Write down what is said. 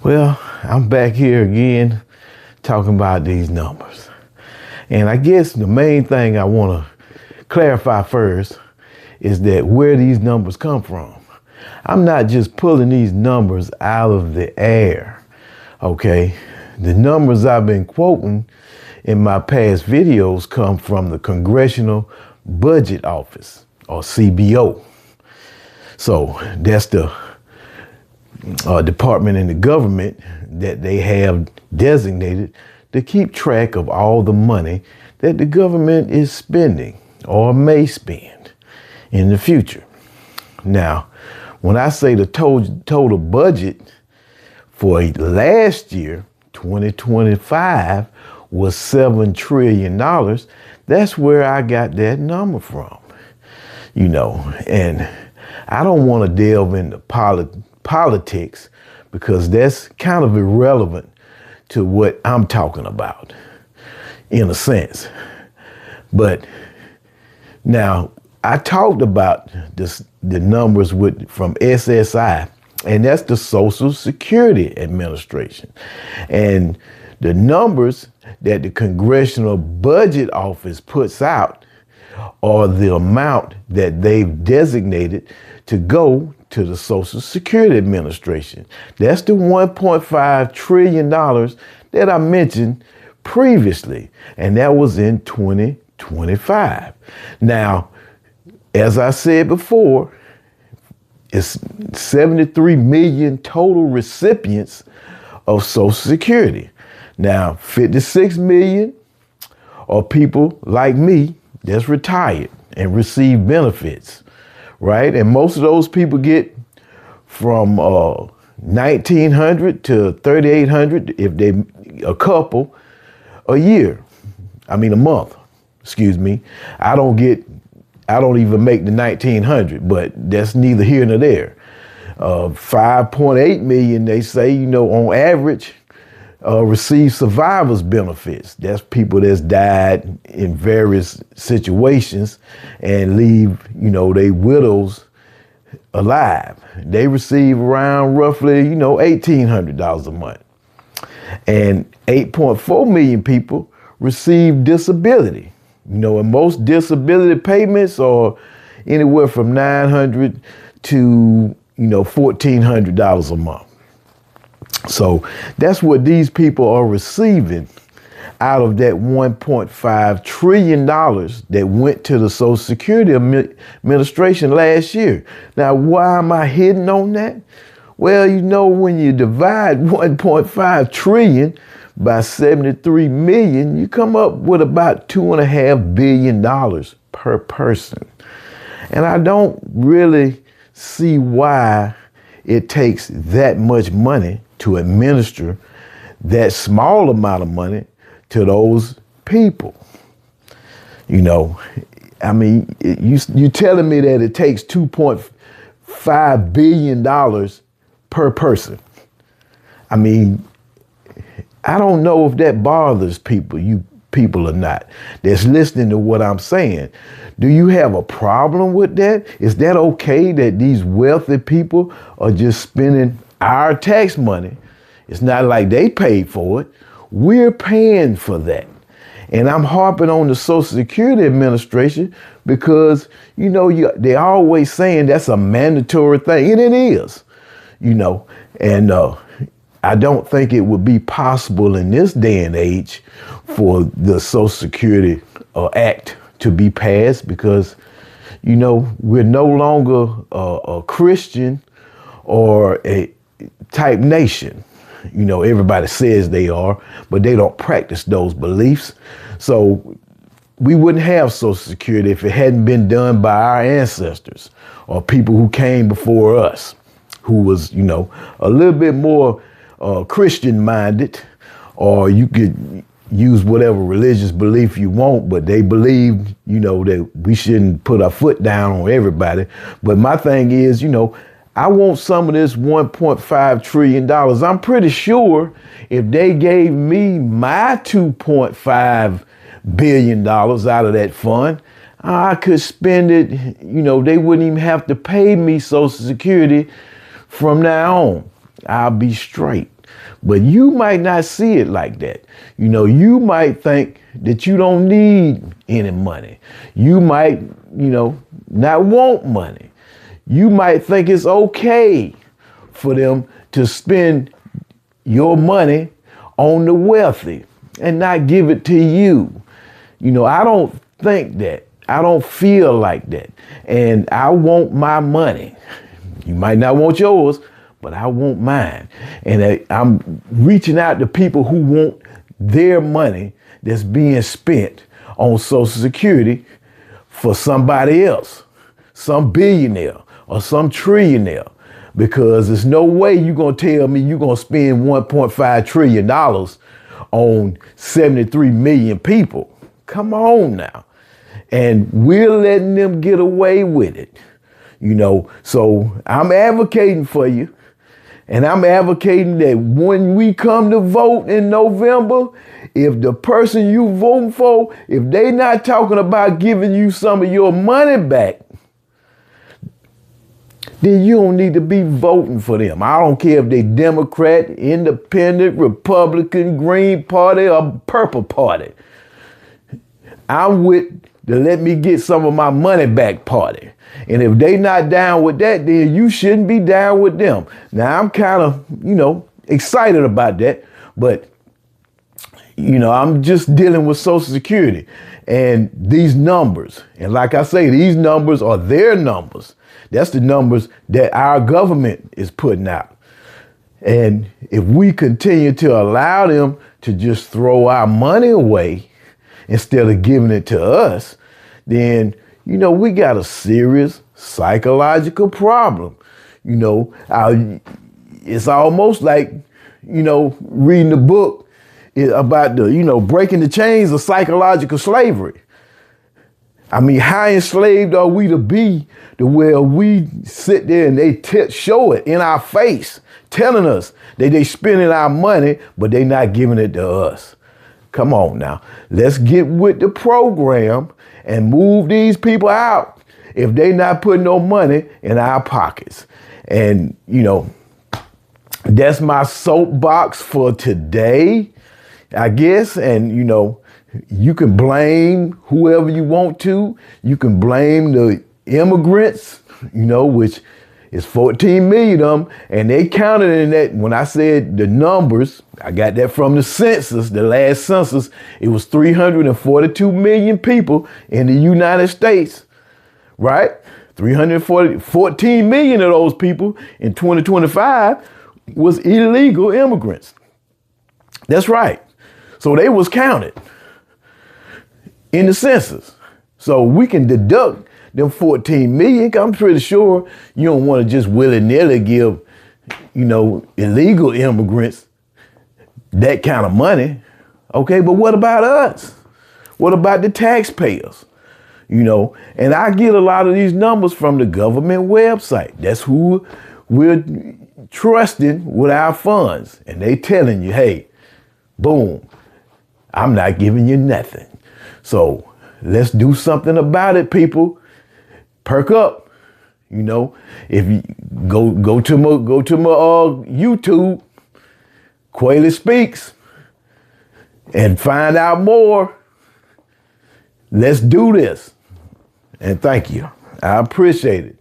Well, I'm back here again talking about these numbers. And I guess the main thing I want to clarify first is that where these numbers come from. I'm not just pulling these numbers out of the air, okay? The numbers I've been quoting in my past videos come from the Congressional Budget Office, or CBO. So that's the department in the government that they have designated to keep track of all the money that the government is spending or may spend in the future. Now, when I say the total budget for last year, 2025, was $7 trillion, that's where I got that number from. And I don't want to delve into politics because that's kind of irrelevant to what I'm talking about, in a sense. But now, I talked about the numbers from SSI, and that's the Social Security Administration. And the numbers that the Congressional Budget Office puts out are the amount that they've designated to go to the Social Security Administration. That's the $1.5 trillion that I mentioned previously, and that was in 2025. Now, as I said before, it's 73 million total recipients of Social Security. Now, 56 million are people like me that's retired and receive benefits, right? And most of those people get from $1,900 to $3,800 if they a couple a month. Excuse me. I don't even make the 1,900, but that's neither here nor there. 5.8 million, they say, on average, receive survivors benefits. That's people that's died in various situations and leave, they widows alive. They receive around roughly, $1,800 a month. And 8.4 million people receive disability. And most disability payments are anywhere from $900 to, $1,400 a month. So that's what these people are receiving out of that $1.5 trillion that went to the Social Security Administration last year. Now, why am I hitting on that? Well, when you divide 1.5 trillion by 73 million, you come up with about $2.5 billion per person. And I don't really see why it takes that much money to administer that small amount of money to those people. You're telling me that it takes $2.5 billion per person. I don't know if that bothers you people or not that's listening to what I'm saying. Do you have a problem with that? Is that okay that these wealthy people are just spending our tax money? It's not like they paid for it. We're paying for that. And I'm harping on the Social Security Administration because, they're always saying that's a mandatory thing, and it is, and I don't think it would be possible in this day and age for the Social Security Act to be passed because, we're no longer a Christian or a type nation. Everybody says they are, but they don't practice those beliefs. So we wouldn't have Social Security if it hadn't been done by our ancestors or people who came before us, who was, a little bit more Christian minded, or you could use whatever religious belief you want, but they believed, that we shouldn't put our foot down on everybody. But my thing is, I want some of this $1.5 trillion. I'm pretty sure if they gave me my $2.5 billion out of that fund, I could spend it, they wouldn't even have to pay me Social Security from now on. I'll be straight. But you might not see it like that. You might think that you don't need any money. You might, not want money. You might think it's okay for them to spend your money on the wealthy and not give it to you. I don't think that. I don't feel like that. And I want my money. You might not want yours, but I want mine. And I'm reaching out to people who want their money that's being spent on Social Security for somebody else, some billionaire or some trillionaire, because there's no way you're going to tell me you're going to spend $1.5 trillion on 73 million people. Come on now. And we're letting them get away with it. So I'm advocating for you. And I'm advocating that when we come to vote in November, if the person you voting for, if they not talking about giving you some of your money back, then you don't need to be voting for them. I don't care if they Democrat, Independent, Republican, Green Party, or Purple Party. I'm with the let me get some of my money back party. And if they not down with that, then you shouldn't be down with them. Now, I'm kind of, excited about that. But, I'm just dealing with Social Security and these numbers. And like I say, these numbers are their numbers. That's the numbers that our government is putting out. And if we continue to allow them to just throw our money away instead of giving it to us, then, we got a serious psychological problem. It's almost like, reading the book about the, breaking the chains of psychological slavery. I mean, how enslaved are we to be to where we sit there and they show it in our face, telling us that they spending our money, but they not giving it to us. Come on now, let's get with the program and move these people out if they not putting no money in our pockets. And, that's my soapbox for today, I guess. And, you can blame whoever you want to. You can blame the immigrants, which is 14 million of them. And they counted in that. When I said the numbers, I got that from the census, the last census. It was 342 million people in the United States, right? 14 million of those people in 2025 was illegal immigrants. That's right. So they was counted in the census. So we can deduct them 14 million. I'm pretty sure you don't want to just willy-nilly give, illegal immigrants that kind of money. Okay, but what about us? What about the taxpayers? And I get a lot of these numbers from the government website. That's who we're trusting with our funds. And they telling you, hey, boom, I'm not giving you nothing. So let's do something about it, people. Perk up. If you go to my YouTube, Quayle Speaks, and find out more. Let's do this. And thank you. I appreciate it.